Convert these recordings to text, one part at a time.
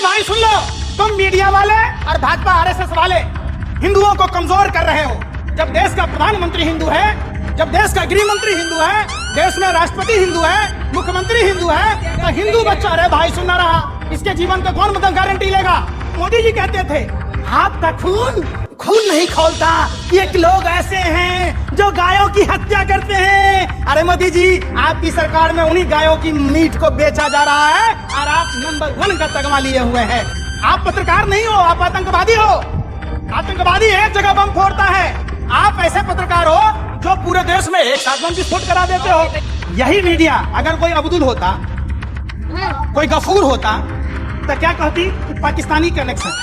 भाई सुन लो, तुम मीडिया वाले और भाजपा आरएसएस वाले हिंदुओं को कमजोर कर रहे हो। जब देश का प्रधानमंत्री हिंदू है, जब देश का गृह मंत्री हिंदू है, देश में राष्ट्रपति हिंदू है, मुख्यमंत्री हिंदू है, तो हिंदू बच्चा अरे भाई सुनना रहा, इसके जीवन का कौन मतलब गारंटी लेगा। मोदी जी कहते थे आपका खून नहीं खोलता, ये लोग ऐसे हैं जो गायों की हत्या करते हैं। अरे मोदी जी, आपकी सरकार में उन्हीं गायों की मीट को बेचा जा रहा है और आप नंबर 1 का तगमा लिए हुए हैं। आप पत्रकार नहीं हो, आप आतंकवादी हो। आतंकवादी एक जगह बम फोड़ता है, आप ऐसे पत्रकार हो जो पूरे देश में एक साथ बम विस्फोट करा देते हो। यही मीडिया अगर कोई अब्दुल होता, कोई गफूर होता, तो क्या कहती कि पाकिस्तानी कनेक्शन।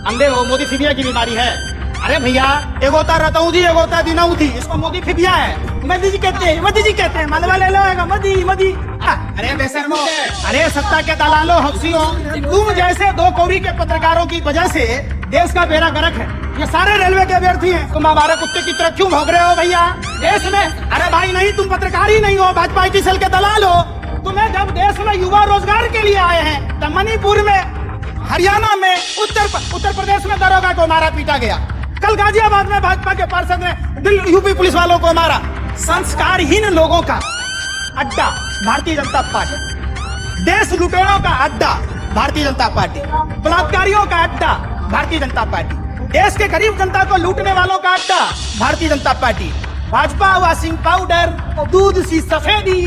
अंधे हो, मोदी फिबिया की बीमारी है। अरे भैया, एगोता रतौदी एगोता दिनौदी, इसको मोदी फिबिया है। मोदी जी कहते हैं मालवा ले लो, मोदी। अरे बेशर्मो, अरे सत्ता के दलालों, हफ्सियों, तुम जैसे दो कौड़ी के पत्रकारों की वजह से देश का बेड़ा गर्क है। ये सारे रेलवे के अभ्यर्थी हैं। तुम हमारे कुत्ते की तरह क्यों भौंक रहे हो भैया देश में? अरे भाई नहीं, तुम पत्रकार ही नहीं हो, भाजपा की सेल के दलाल हो। तुम्हें जब देश में युवा रोजगार के लिए आए हैं, तब मणिपुर में, हरियाणा में, उत्तर प्रदेश में दरोगा को मारा पीटा गया। कल गाजियाबाद में भाजपा के पार्षद ने यूपी पुलिस वालों को मारा। संस्कारहीन लोगों का अड्डा भारतीय जनता पार्टी, देश लुटेरों का अड्डा भारतीय जनता पार्टी, बलात्कारियों का अड्डा भारतीय जनता पार्टी, देश के गरीब जनता को लूटने वालों का अड्डा Bharatiya Janata party. Bhajpa washing powder, दूध सी सफेदी,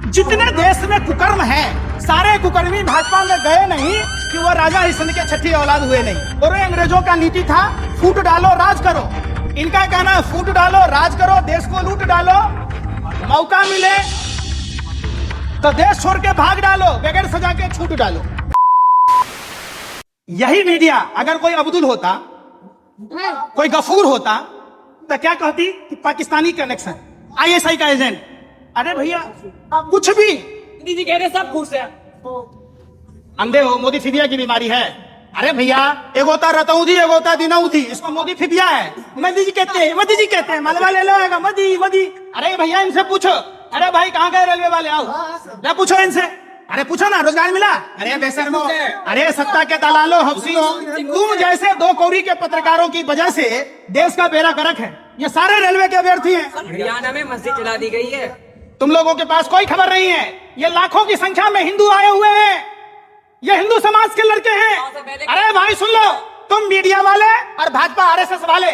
जितने देश में कुकर्म है, सारे कुकर्मी भाजपा में गए नहीं कि वो राजा हरिश्चंद्र के छठी औलाद हुए नहीं। और अंग्रेजों का नीति था फूट डालो राज करो। इनका कहना है फूट डालो राज करो, देश को लूट डालो, मौका मिले तो देश छोड़ के भाग डालो, बगैर सजा के छूट डालो। यही मीडिया अगर कोई अब्दुल होता, कोई गफूर होता, तो क्या कहती कि पाकिस्तानी कनेक्शन, आईएसआई का एजेंट। अरे भैया कुछ भी दीदी कह रहे सब खुश है। अंधे हो, मोदी फिबिया की बीमारी है। अरे भैया, एगोता रतौदी एगोता दिनौदी, इसको मोदी फिबिया है। मोदी जी कहते हैं मालवा ले लो, मोदी। अरे भैया इनसे पूछो, अरे भाई कहाँ गए रेलवे वाले, आओ ना पूछो इनसे। अरे पूछो ना, रोजगार मिला? अरे बेशर्मो, अरे सत्ता के दलालों, हफ्सियों, तुम जैसे दो कौड़ी के पत्रकारों की वजह से देश का बेड़ा गर्क है। ये सारे रेलवे के अभ्यर्थी हैं। हरियाणा में मस्जिद जला दी गई है। तुम लोगों के पास कोई खबर नहीं है। ये लाखों की संख्या में हिंदू आए हुए हैं, ये हिंदू समाज के लड़के हैं। अरे भाई सुन लो, तुम मीडिया वाले और भाजपा आरएसएस वाले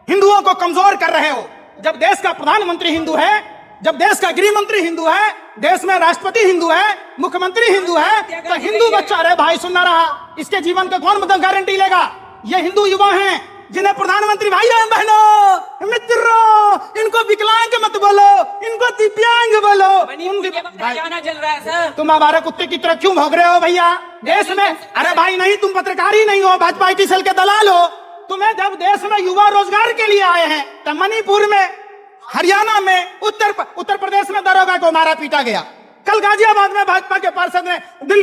हिंदुओं को कमजोर कर रहे हो। जब देश का प्रधानमंत्री हिंदू है, जब देश का गृह मंत्री हिंदू है, देश में राष्ट्रपति हिंदू है, मुख्यमंत्री हिंदू है, तो हिंदू बच्चा अरे भाई सुनना रहा, इसके जीवन का कौन मतलब गारंटी लेगा। ये हिंदू युवा हैं जिन्हें प्रधानमंत्री, भाइयों बहनों मित्रों, इनको विकलांग मत बोलो, इनको दिव्यांग बोलो। चल रहा है सर। तुम हमारे कुत्ते की तरह क्यों भौंक रहे हो भैया देश में? अरे भाई नहीं, तुम पत्रकार ही नहीं हो, भाजपा की सेल के दलाल हो। तुम्हें जब देश में युवा रोजगार के लिए आए हैं, तब मणिपुर में, हरियाणा में, उत्तर प्रदेश में दरोगा को मारा पीटा गया। कल गाजियाबाद में भाजपा के पार्षद ने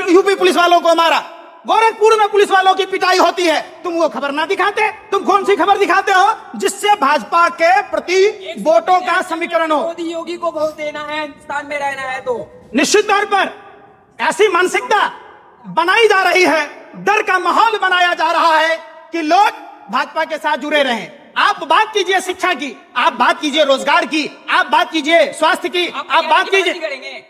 यूपी पुलिस वालों को मारा। गोरखपुर में पुलिस वालों की पिटाई होती है, तुम वो खबर ना दिखाते। तुम कौन सी खबर दिखाते हो जिससे भाजपा के प्रति वोटों का समीकरण हो? मोदी योगी को वोट देना है, हिंदुस्तान में रहना है तो निश्चित तौर पर ऐसी मानसिकता बनाई जा रही है, डर का माहौल बनाया जा रहा है कि लोग भाजपा के साथ जुड़े रहें। आप बात कीजिए शिक्षा की, आप बात कीजिए रोजगार की, आप बात कीजिए स्वास्थ्य की, आप बात कीजिए।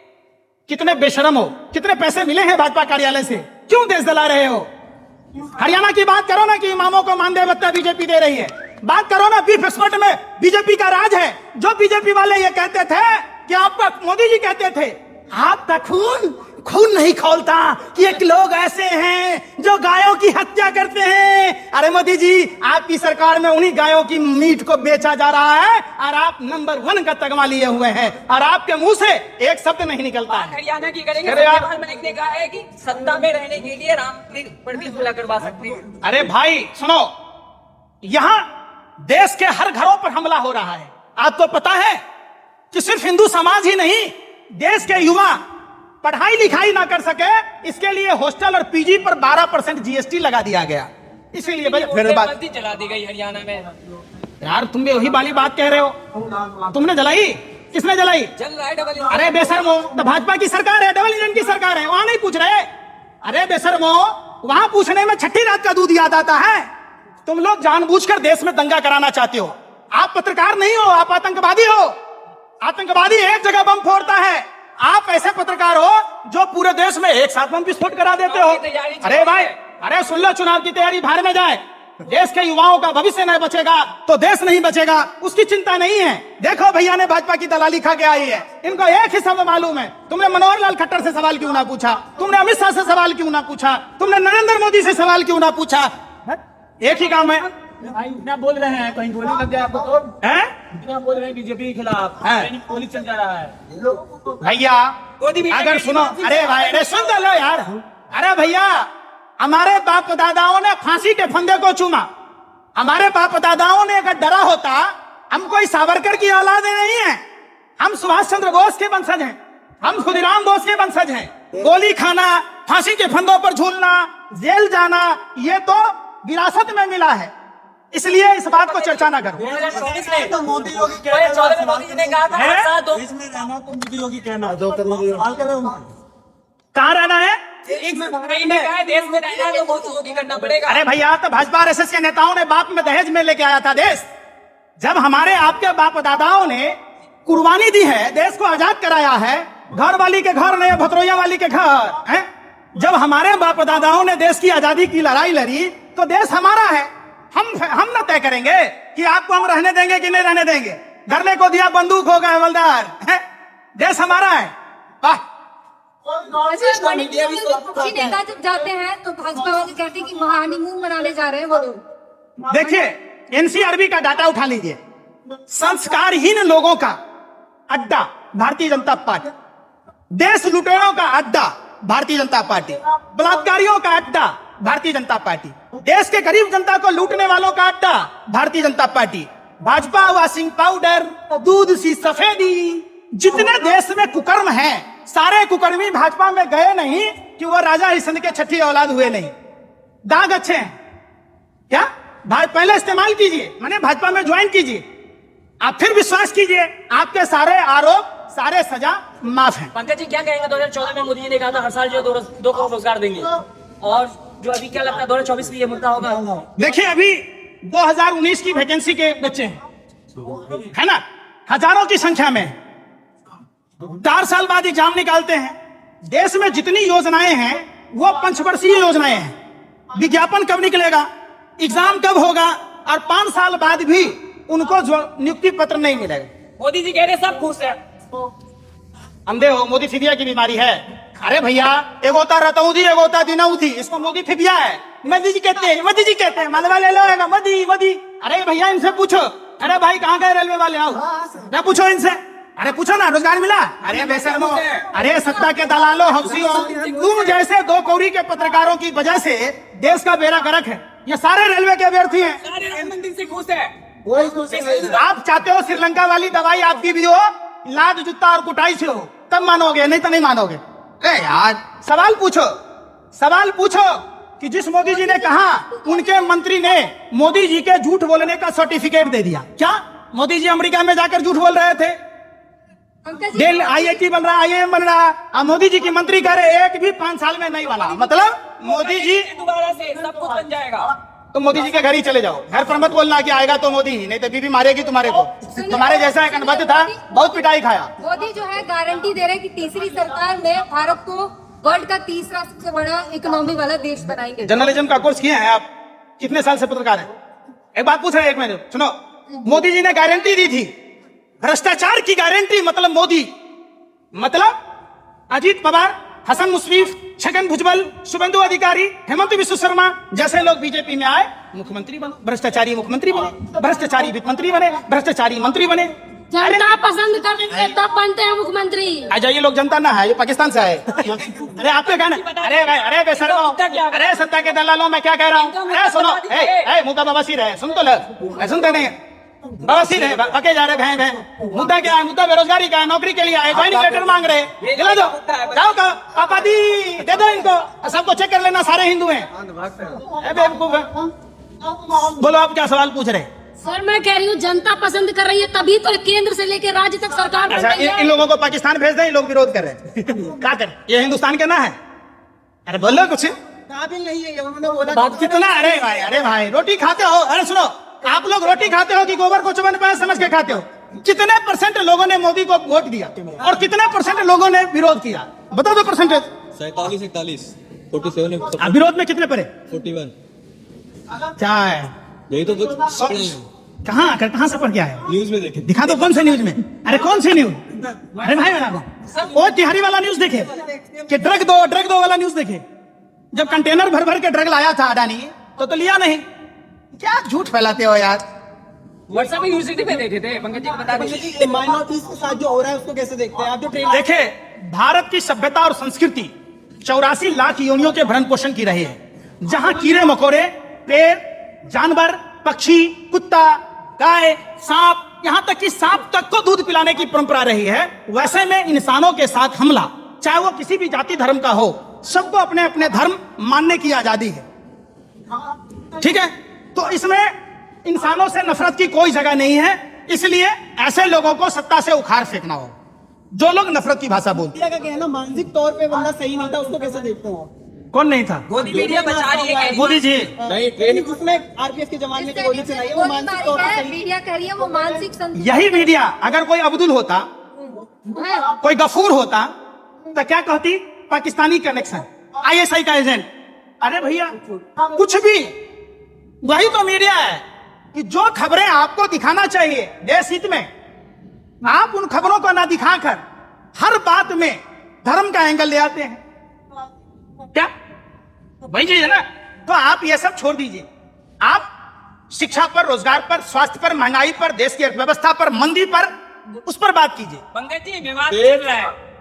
कितने बेशरम हो, कितने पैसे मिले हैं भाजपा कार्यालय से, क्यों देश जला रहे हो? हरियाणा की बात करो ना कि इमामों को मानदेय भत्ता बीजेपी दे रही है। बात करो ना, बीफ एक्सपोर्ट में बीजेपी का राज है। जो बीजेपी वाले ये कहते थे कि आपका, मोदी जी कहते थे आपका खून नहीं खोलता, कि एक लोग ऐसे हैं जो गायों की हत्या करते हैं। अरे मोदी जी, आपकी सरकार में उन्हीं गायों की मीट को बेचा जा रहा है और आप नंबर 1 का तगमा लिए हुए हैं और आपके मुंह से एक शब्द नहीं निकलता है। हरियाणा की करेंगे। संविधान में लिखने का है कि सत्ता में रहने के लिए राम पर भी हमला करवा सकते हैं। अरे भाई सुनो, यहाँ देश के हर घरों पर हमला हो रहा है। आपको पता है कि सिर्फ हिंदू समाज ही नहीं, देश के युवा पढ़ाई लिखाई ना कर सके, इसके लिए हॉस्टल और पीजी पर 12% जीएसटी लगा दिया गया। इसीलिए फिर बात जला दी गई हरियाणा में। यार तुम भी वही वाली बात कह रहे हो। तुमने जलाई? किसने जलाई? चल रहा है डबल इंजन। अरे बेशर्मो, तो भाजपा की सरकार है, डबल इंजन की सरकार है, वहां नहीं पूछ रहे। अरे बेशर्मो, वहां पूछने में छठी रात का दूध याद आता है। तुम लोग जानबूझकर देश में दंगा कराना चाहते हो। आप पत्रकार नहीं हो, आप आतंकवादी हो। आतंकवादी एक जगह बम फोड़ता है, आप ऐसे पत्रकार हो जो पूरे देश में एक साथ बम विस्फोट करा देते हो। अरे भाई, अरे सुन लो, चुनाव की तैयारी बाहर में जाए। देश के युवाओं का भविष्य नहीं बचेगा तो देश नहीं बचेगा, उसकी चिंता नहीं है। देखो भैया ने भाजपा की दलाली खा के आई है, इनको एक ही शब्द मालूम है। तुमने मनोहर लाल खट्टर से सवाल क्यों ना पूछा, तुमने अमित शाह से सवाल क्यों ना पूछा, तुमने नरेंद्र मोदी से सवाल क्यों ना पूछा? एक ही काम है। इतना बोल रहे हैं, कहीं गोली लग जाए आपको तो हैं? इतना बोल रहे हैं बीजेपी के खिलाफ, गोली चल जा रहा है भैया। अगर सुनो, अरे भाई, अरे सुन तो लो यार। अरे भैया, हमारे बाप दादाओं ने फांसी के फंदे को चूमा। हमारे बाप दादाओं ने अगर डरा होता, हम कोई सावरकर की औलाद नहीं है, हम सुभाष चंद्र बोस के वंशज हैं, हम खुदीराम बोस के वंशज हैं। गोली खाना, फांसी के फंदों पर झूलना, जेल जाना, ये तो विरासत में मिला है। इसलिए इस बात को चर्चा ना करो। 2024 में तो मोदी योगी मोदी जी ने कहा था हर साल दो इसमें रहना तो मोदी योगी कहना कहाँ रहना है? कहीं ने कहा है देश में रहना है तो मोदी योगी करना पड़ेगा। अरे भैया, तो भाजपा आरएसएस के नेताओं ने बाप में दहेज में लेके आया था देश। जब हमारे आपके बाप दादाओं ने कुर्बानी दी है, देश को आजाद कराया है, घर वाली के घर नहीं, भतरोया वाली के घर है। जब हमारे बाप दादाओं ने देश की आजादी की लड़ाई लड़ी तो देश हमारा है। हम न तय करेंगे कि आपको हम रहने देंगे कि नहीं रहने देंगे। धरने को दिया बंदूक होगा हवलदार है। देश हमारा है। वाह। पक्षी नेता जब जाते हैं तो भाजपा वाले कहते हैं कि हनीमून मनाने जा रहे हैं वो लोग। देखिए, एनसीआरबी का डाटा उठा लीजिए। संस्कारहीन लोगों का अड्डा भारतीय जनता पार्टी, देश लुटेरों का अड्डा भारतीय जनता पार्टी, बलात्कारियों का अड्डा भारतीय जनता पार्टी, देश के गरीब जनता को लूटने वालों का अड्डा Bharatiya Janata party. Bhajpa washing powder, दूध सी सफेदी, जितने देश में कुकर्म हैं, सारे कुकर्मी भाजपा में गए नहीं कि वो राजा हरिश्चंद्र के छठी औलाद हुए नहीं। दाग अच्छे हैं क्या? पहले इस्तेमाल कीजिए, माने भाजपा में ज्वाइन कीजिए, आप फिर विश्वास कीजिए, आपके सारे आरोप, सारे सजा माफ है। पंकज जी क्या कहेंगे? 2014 में मोदी जी ने कहा था हर साल जो 2 करोड़ रोजगार देंगे, और जो अभी क्या लगता है 2024 में ये मुद्दा होगा? देखिए, अभी 2019 की वैकेंसी के बच्चे हैं, है ना, हजारों की संख्या में। 4 साल बाद एग्जाम निकालते हैं। देश में जितनी योजनाएं हैं वो पंचवर्षीय योजनाएं हैं। विज्ञापन कब निकलेगा, एग्जाम कब होगा, और 5 साल बाद भी उनको नियुक्ति पत्र नहीं मिलेगा। मोदी जी कह रहे सब खुश है। अंधे हो, मोदी फिबिया की बीमारी है। अरे भैया, एक होता रतौधी, एक होता दिनौधी, इसको मोदी फिबिया है। मोदी जी कहते हैं, मोदी जी कहते हैं, मालवा ले लो, मोदी मोदी। अरे भैया, इनसे पूछो। अरे भाई, कहाँ गए रेलवे वाले? आओ ना, पूछो इनसे। अरे पूछो ना, रोजगार मिला? अरे बेशर्मो, अरे सत्ता के दलालो, हफ्सियों, तुम जैसे 2 कौड़ी के पत्रकारों की वजह से देश का बेड़ा गर्क है। ये सारे रेलवे के अभ्यर्थी हैं। सारे राम मंदिर से खुश है। आप चाहते हो श्रीलंका वाली दवाई आपकी भी हो, लाद जूता और कुटाई से हो, तब मानोगे, नहीं तो नहीं मानोगे। अरे यार, सवाल पूछो कि जिस मोदी जी ने कहा, उनके मंत्री ने मोदी जी के झूठ बोलने का सर्टिफिकेट दे दिया। क्या मोदी जी अमेरिका में जाकर झूठ बोल रहे थे? डेल IIT बन रहा, IIM बन रहा, और मोदी जी की मंत्री कह रहे एक भी 5 साल में नहीं बना। मतलब मोदी जी दोबारा से सब कुछ बन जाएगा। तो मोदी जी के घर ही चले जाओ। घर पर मत बोलना कि आएगा तो मोदी ही, नहीं तो बीबी मारेगी तुम्हारे को। तुम्हारे जैसा एक अनबद्ध था, बहुत पिटाई खाया। मोदी जो है गारंटी दे रहे हैं कि तीसरी सरकार में भारत को वर्ल्ड का तीसरा सबसे बड़ा इकोनॉमी वाला देश बनाएंगे। जर्नलिज्म का कोर्स किए हैं आप? कितने साल से पत्रकार हैं? एक बात पूछ रहे, एक मिनट सुनो। मोदी जी ने गारंटी दी थी, भ्रष्टाचार की गारंटी, मतलब मोदी, मतलब अजीत पवार, हसन मुश्रीफ, छगन भुजबल, शुभेंदु अधिकारी, हेमंत विश्व शर्मा जैसे लोग बीजेपी में आए, मुख्यमंत्री बने, भ्रष्टाचारी मुख्यमंत्री बने, भ्रष्टाचारी वित्त मंत्री बने, भ्रष्टाचारी मंत्री बने। जनता पसंद करेंगे तब बनते हैं मुख्यमंत्री। आ जाइए, लोग जनता ना है, ये पाकिस्तान से आए। अरे आपके कहना, अरे भाई, अरे बेशर्मो, अरे सत्ता के दलालों, मैं क्या कह रहा हूँ? अरे सुनो, मुद्दा बवासीर है, सुन तो लो, सुनते नहीं, बवासीर है, पके जा रहे भैं भैं। मुद्दा क्या है? मुद्दा बेरोजगारी का है, नौकरी के लिए आए, ज्वाइनिंग लेटर मांग रहे, दिला दो, जाओ का पापा दी दे दो इनको, सबको चेक कर लेना, सारे हिंदू हैं। बेवकूफ है। बोलो, आप क्या सवाल पूछ रहे? सर मैं कह रही हूँ जनता पसंद कर रही है, तभी तो केंद्र से लेकर राज्य तक सरकार बन अच्छा, रही है। इन लोगों को पाकिस्तान भेज दें, लोग विरोध कर रहे हैं। क्या करें? ये हिंदुस्तान के ना है? अरे बोलो कुछ। काबिल नहीं है, उन्होंने बोला कितना। अरे भाई रोटी खाते हो, अरे सुनो, आप लोग रोटी खाते हो कि गोबर को चुभन पाए समझ के खाते हो? कितने परसेंट लोगों ने मोदी को वोट दिया और कितने परसेंट लोगों ने विरोध किया? बताओ तो परसेंटेज। 47 47 विरोध में कितने पड़े? 41 क्या है यही तो कहाँ से पढ़ के आए? न्यूज में देखे। दिखा दो कौन से न्यूज में? अरे कौन सी न्यूज? अरे भाई वो तिहारी वाला न्यूज देखे कि ड्रग दो वाला न्यूज देखे? जब कंटेनर भर भर के ड्रग लाया था अडानी तो लिया नहीं। क्या झूठ फैलाते हो यार। व्हाट्सएप में यूनिवर्सिटी में देखे थे पंकज जी, बता दीजिए माइनॉरिटीज के साथ जो हो रहा है उसको कैसे देखते हैं आप? जो ट्रेन देखे, भारत की सभ्यता और संस्कृति 84 लाख योनियों के भरण पोषण की रही है। जहां कीड़े मकोड़े, पेड़, जानवर, पक्षी, कुत्ता, गाय, सांप, यहां तक कि सांप तक को दूध पिलाने की परंपरा रही है, वैसे में इंसानों के साथ हमला, चाहे वो किसी भी जाति धर्म का हो, सबको अपने अपने धर्म मानने की आजादी है। ठीक है, तो इसमें इंसानों से नफरत की कोई जगह नहीं है। इसलिए ऐसे लोगों को सत्ता से उखाड़ फेंकना हो जो लोग नफरत की भाषा बोलते हैं। का कहना मानसिक तौर पे बंदा सही नहीं था, उसको कैसे देखते हो? कौन नहीं था? मोदी मीडिया बचा रही है। मोदी जी नहीं ट्रेन जिसमें आरपीएफ के जवान ने गोली चलाई है वो मानसिक तौर पे सही मीडिया कह रही है वो मानसिक संतुलन यही मीडिया, अगर कोई अब्दुल होता, है। कोई गफूर होता तो क्या कहती? पाकिस्तानी कनेक्शन, ISI का एजेंट। अरे भैया कुछ भी, वही तो मीडिया है कि जो खबरें आपको दिखाना चाहिए देश हित में, आप उन खबरों को ना दिखाकर हर बात में धर्म का एंगल ले आते हैं। क्या वही चीज है ना? तो आप ये सब छोड़ दीजिए। आप शिक्षा पर, रोजगार पर, स्वास्थ्य पर, महंगाई पर, देश की अर्थव्यवस्था पर, मंदी पर, उस पर बात कीजिए। पंकज जी विवाद चल रहा है।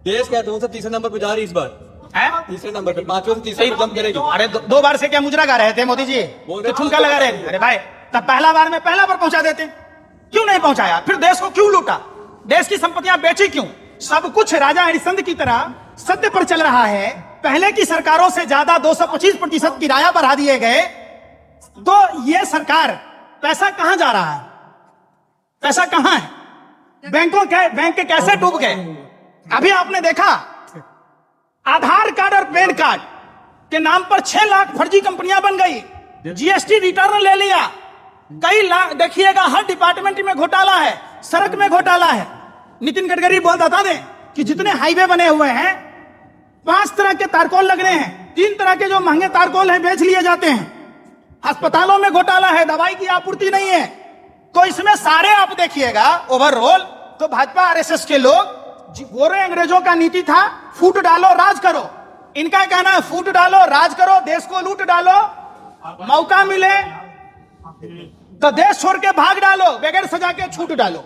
देश क्या तुमसे तीसरे नंबर पे जा रही इस बार, है? तीसरे नंबर पे, 5वें से तीसरे पे जंप करेगी। अरे दो बार से क्या मुजरा गा रहे थे मोदी जी? तो ठुमका लगा रहे थे। अरे भाई तब पहला बार में पहला पर पहुंचा देते, क्यों नहीं पहुंचाया? फिर देश को क्यों लूटा? देश की संपत्तियां बेची क्यों? सब कुछ राजा हरिश्चंद्र की तरह सत्य पर चल रहा है। पहले की सरकारों से ज्यादा 225% किराया बढ़ा दिए गए। तो ये सरकार, पैसा कहां जा रहा है? पैसा कहां है? बैंक के कैसे डूब गए? अभी आपने देखा आधार कार्ड और पैन कार्ड के नाम पर 6 लाख फर्जी कंपनियां बन गई। GST रिटर्न ले लिया, कई लाख। देखिएगा हर डिपार्टमेंट में घोटाला है, सड़क में घोटाला है। नितिन गडकरी बता दें कि जितने हाईवे बने हुए हैं 5 तरह के तारकोल लग रहे हैं, 3 तरह के जो महंगे तारकोल हैं बेच लिए जाते हैं। अस्पतालों में घोटाला है, दवाई की आपूर्ति नहीं है। तो इसमें सारे आप देखिएगा ओवरऑल तो भाजपा RSS के लोग, गोरे अंग्रेजों का नीति था फूट डालो राज करो। इनका कहना है फूट डालो राज करो, देश को लूट डालो, मौका मिले तो देश छोड़ के भाग डालो, बगैर सजा के छूट डालो।